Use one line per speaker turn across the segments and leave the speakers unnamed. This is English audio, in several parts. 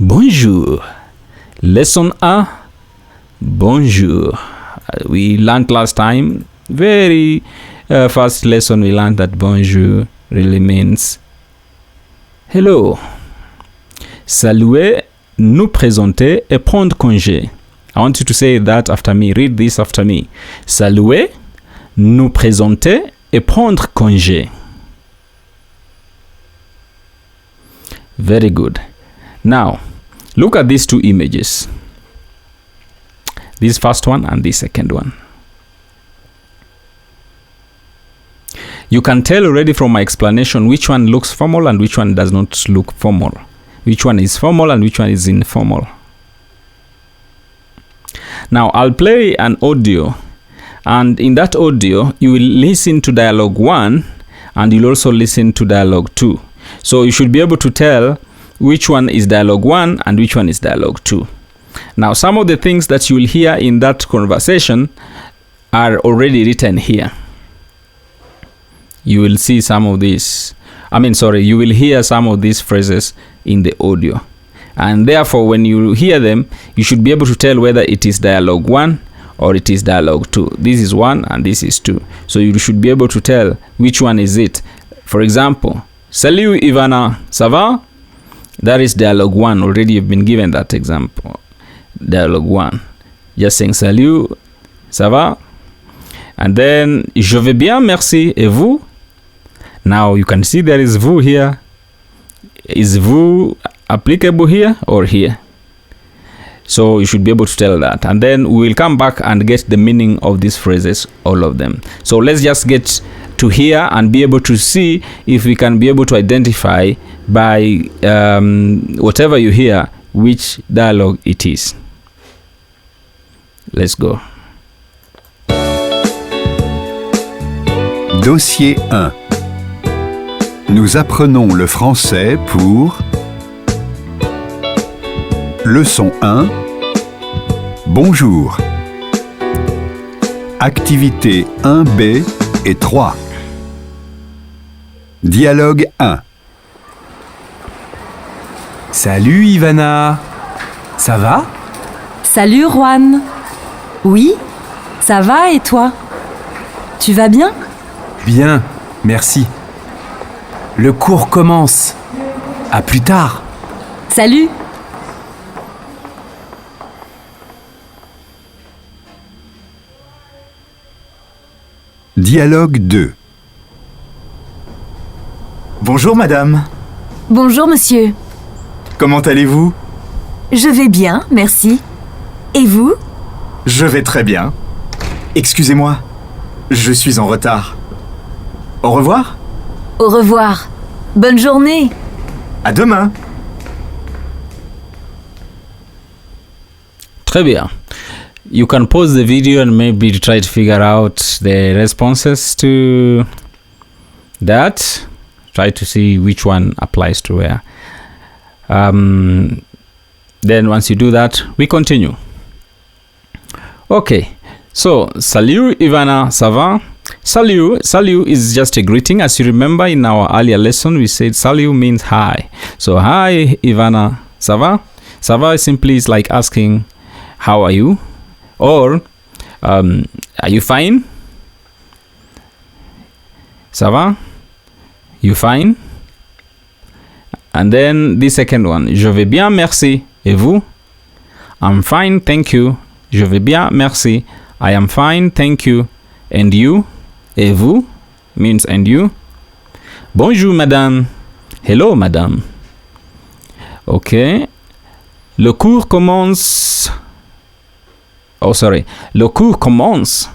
Bonjour. Lesson 1. Bonjour. We learned last time, very first lesson we learned that bonjour really means hello. Saluer, nous présenter et prendre congé. I want you to say that after me. Read this after me. Saluer, nous présenter et prendre congé. Very good. Now, look at these two images. This first one and this second one. You can tell already from my explanation which one looks formal and which one does not look formal. Which one is formal and which one is informal. Now, I'll play an audio, and in that audio, you will listen to dialogue 1 and you'll also listen to dialogue 2. So you should be able to tell which one is dialogue 1 and which one is dialogue 2. Now, some of the things that you will hear in that conversation are already written here. You will see some of these. You will hear some of these phrases in the audio. And therefore, when you hear them, you should be able to tell whether it is dialogue 1 or it is dialogue 2. This is 1 and this is 2. So you should be able to tell which one is it. For example, Salut Ivana, ça va? That is dialogue 1. Already you've been given that example. Dialogue 1. Just saying salut, ça va? And then, je vais bien, merci, et vous? Now you can see there is vous here. Is vous applicable here or here? So you should be able to tell that. And then we will come back and get the meaning of these phrases, all of them. So let's just get to here and be able to see if we can be able to identify by whatever you hear which dialogue it is. Let's go.
Dossier 1. Nous apprenons le français pour Leçon 1. Bonjour. Activité 1B et 3. Dialogue 1.
Salut Ivana. Ça va?
Salut Juan. Oui, ça va et toi? Tu vas bien?
Bien, merci. Le cours commence. À plus tard.
Salut.
Dialogue 2.
Bonjour madame.
Bonjour monsieur.
Comment allez-vous?
Je vais bien, merci. Et vous?
Je vais très bien. Excusez-moi, je suis en retard. Au revoir.
Au revoir. Bonne journée.
À demain.
Très bien. You can pause the video and maybe try to figure out the responses to that. Try to see which one applies to where. Then once you do that, we continue. Okay. So, salut Ivana, ça va? Salut is just a greeting. As you remember in our earlier lesson, we said salut means hi. So, hi Ivana, ça va? Ça va simply is like asking, how are you? Or, are you fine? Ça va? You fine? And then the second one, je vais bien, merci. Et vous? I'm fine, thank you. Je vais bien, merci. I am fine, thank you. And you? Et vous? Means and you. Bonjour, madame. Hello, madame. Okay. Le cours commence. Oh, sorry. Le cours commence.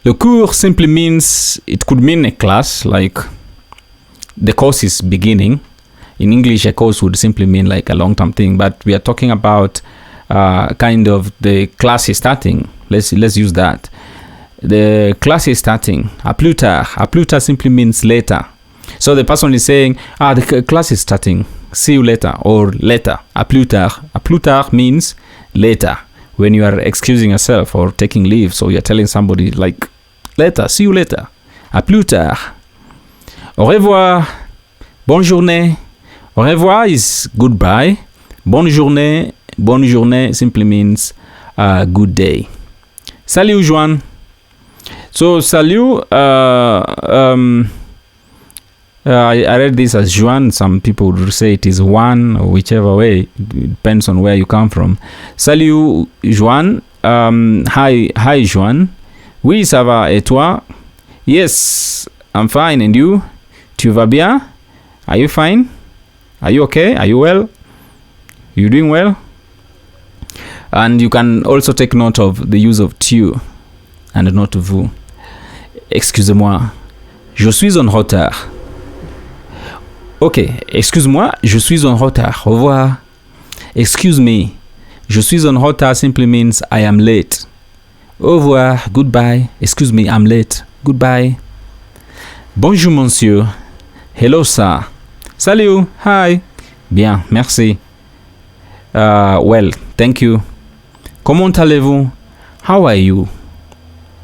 Le cours simply means, it could mean a class, like the course is beginning. In English, a course would simply mean like a long-term thing, but we are talking about kind of the class is starting. Let's use that. The class is starting. À plus tard. À plus tard simply means later. So the person is saying, the class is starting. See you later, or later. À plus tard. À plus tard means later. When you are excusing yourself or taking leave, so you're telling somebody like, later, see you later. À plus tard. Au revoir. Bonne journée. Au revoir is goodbye. Bonne journée simply means good day. Salut, Juan. So, salut, I read this as Juan. Some people would say it is Juan, or whichever way. It depends on where you come from. Salut, Juan. Hi, Juan. Oui, ça va. Et toi? Yes, I'm fine. And you? Tu vas bien? Are you fine? Are you okay? Are you well? You doing well? And you can also take note of the use of tu and not vous. Excusez-moi, je suis en retard. Ok, excuse-moi, je suis en retard. Au revoir. Excuse me, je suis en retard simply means I am late. Au revoir, goodbye. Excuse me, I'm late. Goodbye. Bonjour, monsieur. Hello, sir. Salut, hi. Bien, merci. Well, thank you. Comment allez-vous? How are you?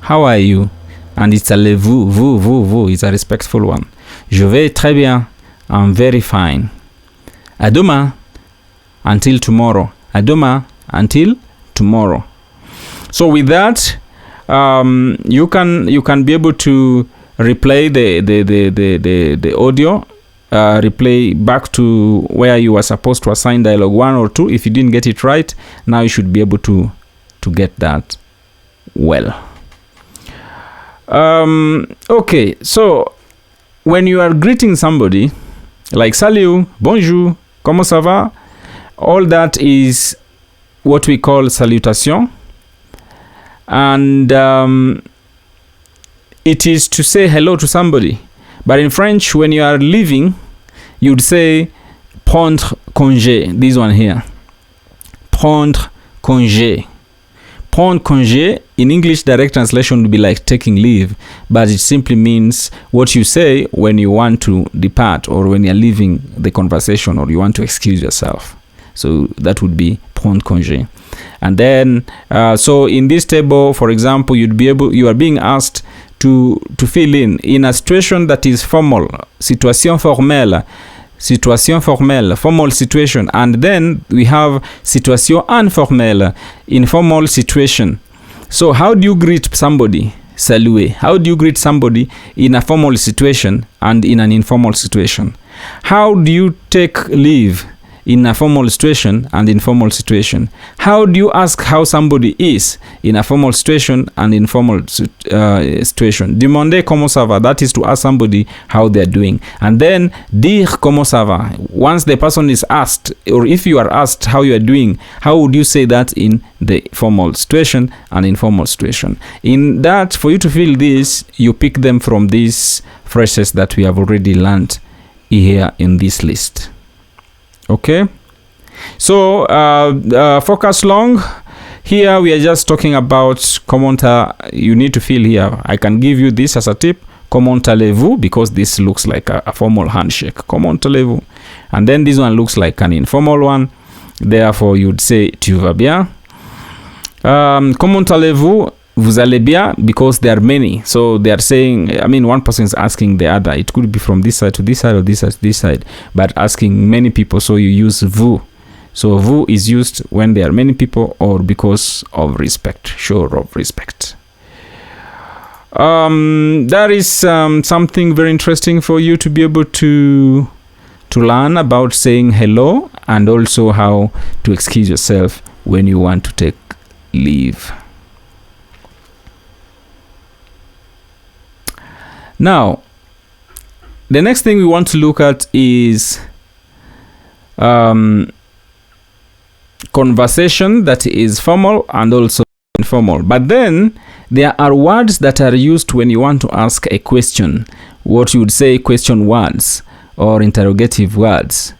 How are you? And it's a vous, it's a respectful one. Je vais très bien. I'm very fine. À demain. Until tomorrow. À demain. Until tomorrow. So with that, you can be able to replay the audio, replay back to where you were supposed to assign dialogue 1 or 2. If you didn't get it right, now you should be able to get that well. Okay, so when you are greeting somebody, like salut, bonjour, comment ça va? All that is what we call salutation. And it is to say hello to somebody. But in French, when you are leaving, you'd say prendre congé. This one here. Prendre congé. Prendre congé, in English direct translation would be like taking leave, but it simply means what you say when you want to depart or when you're leaving the conversation or you want to excuse yourself. So that would be prendre congé. And then, so in this table, for example, you are being asked to fill in a situation that is formal, situation formelle, formal situation, and then we have situation informelle, informal situation. So how do you greet somebody? Saluer. How do you greet somebody in a formal situation and in an informal situation? How do you take leave in a formal situation and informal situation? How do you ask how somebody is in a formal situation and informal situation? Demander comment ça va, that is to ask somebody how they are doing. And then dire comment ça va. Once the person is asked, or if you are asked how you are doing, how would you say that in the formal situation and informal situation? In that, for you to feel this, you pick them from these phrases that we have already learned here in this list. Okay, so focus long. Here we are just talking about comment you need to feel here. I can give you this as a tip. Comment allez-vous? Because this looks like a formal handshake. Comment allez-vous? And then this one looks like an informal one. Therefore, you'd say tu vas bien. Comment allez-vous? Vous allez bien, because there are many. So they are saying, I mean, one person is asking the other. It could be from this side to this side or this side to this side, but asking many people. So you use vous. So vous is used when there are many people or because of respect, show of respect. That is something very interesting for you to be able to learn about saying hello and also how to excuse yourself when you want to take leave. Now, the next thing we want to look at is conversation that is formal and also informal. But then there are words that are used when you want to ask a question, what you would say question words or interrogative words.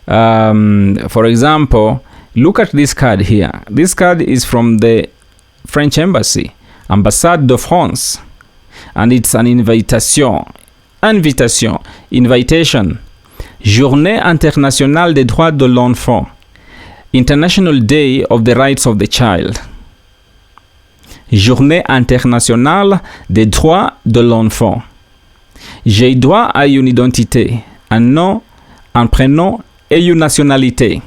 For example, look at this card here. This card is from the French Embassy, Ambassade de France. And it's an invitation. Journée internationale des droits de l'enfant. International Day of the Rights of the Child. Journée internationale des droits de l'enfant. J'ai droit à une identité, un nom, un prénom eu nationalité.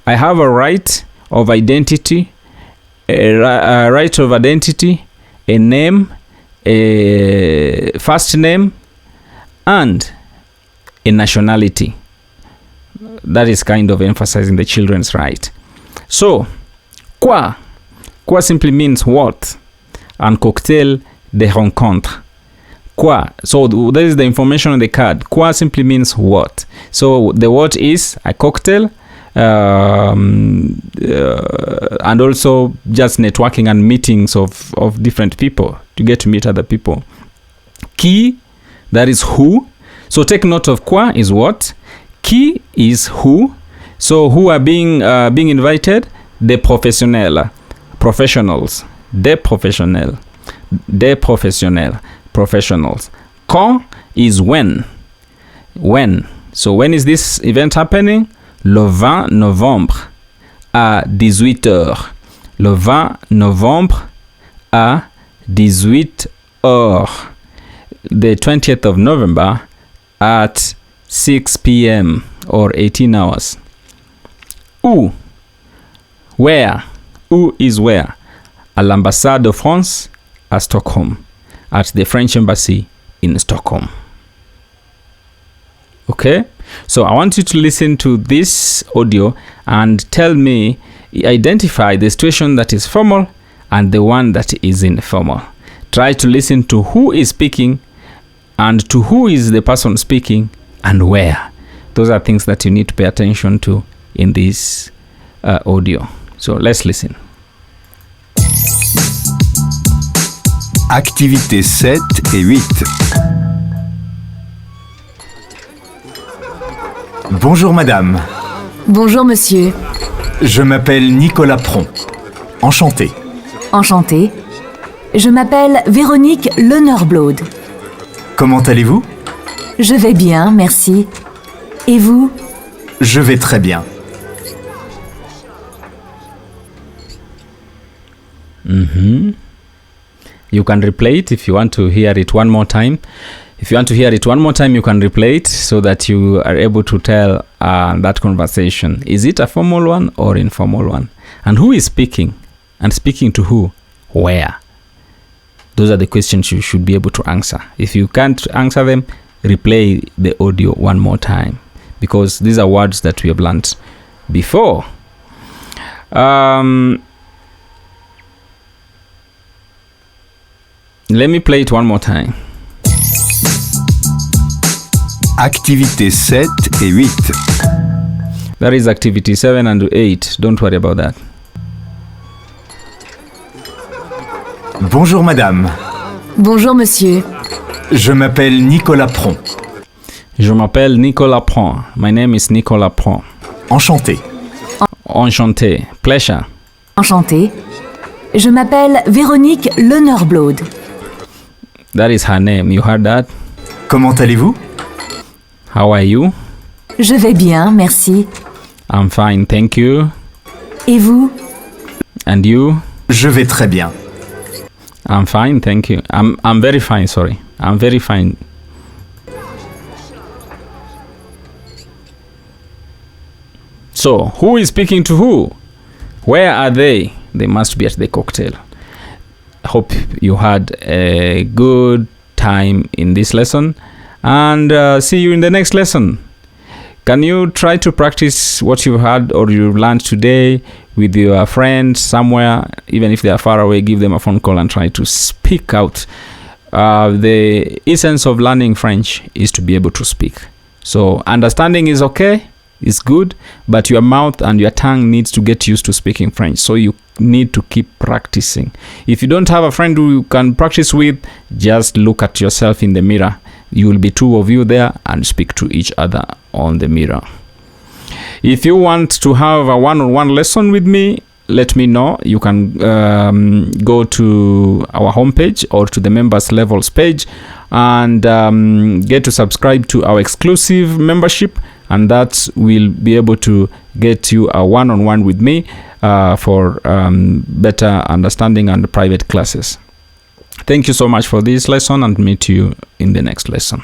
I have a right of identity, a right of identity, a name, a first name, and a nationality. That is kind of emphasizing the children's right. So, quoi? Quoi simply means what? And cocktail, de rencontre. Quoi? So that is the information on the card. Quoi simply means what. So the what is a cocktail, and also just networking and meetings of different people to get to meet other people. Qui, that is who. So take note of quoi is what. Qui is who. So who are being invited? Des professionnels. Professionals. Des professionnels. Des professionnels. Professionals. Quand is when. When. So when is this event happening? Le 20 novembre à 18h. Le 20 novembre à 18h. The 20th of November at 6 p.m. or 18 hours. Où? Where? Où is where? À l'ambassade de France à Stockholm. At the French embassy in Stockholm. Okay? So I want you to listen to this audio and tell me, identify the situation that is formal and the one that is informal. Try to listen to who is speaking and to who is the person speaking and where. Those are things that you need to pay attention to in this audio. So let's listen.
Activités 7 et 8.
Bonjour madame,
Bonjour monsieur,
je m'appelle Nicolas Pron. Enchanté.
enchantée. Je m'appelle Véronique Lenorblode.
Comment allez-vous?
Je vais bien, merci. Et vous?
Je vais très bien.
You can replay it if you want to hear it one more time. If you want to hear it one more time, you can replay it so that you are able to tell that conversation. Is it a formal one or informal one? And who is speaking? And speaking to who? Where? Those are the questions you should be able to answer. If you can't answer them, replay the audio one more time, because these are words that we have learned before. Let me play it one more time.
Activités 7 et 8.
That is activity 7 and 8. Don't worry about that.
Bonjour madame,
Bonjour monsieur,
je m'appelle Nicolas Pron.
Je m'appelle Nicolas Pron. My name is Nicolas Pron.
Enchanté.
Enchanté. Pleasure.
enchantée. Je m'appelle Véronique Lenorblode.
That is her name. You heard that?
Comment allez-vous?
How are you?
Je vais bien, merci.
I'm fine, thank you.
Et vous?
And you?
Je vais très bien.
I'm fine, thank you. I'm very fine, sorry. I'm very fine. So, who is speaking to who? Where are they? They must be at the cocktail. I hope you had a good time in this lesson, and see you in the next lesson. Can you try to practice what you had or you learned today with your friends somewhere? Even if they are far away, give them a phone call and try to speak out. The essence of learning French is to be able to speak. So understanding is okay, is good, but your mouth and your tongue needs to get used to speaking French. So you need to keep practicing. If you don't have a friend who you can practice with, just look at yourself in the mirror. You will be two of you there and speak to each other on the mirror. If you want to have a one-on-one lesson with me, let me know. You can go to our homepage or to the members levels page and get to subscribe to our exclusive membership, and that will be able to get you a one-on-one with me for better understanding and private classes. Thank you so much for this lesson, and meet you in the next lesson.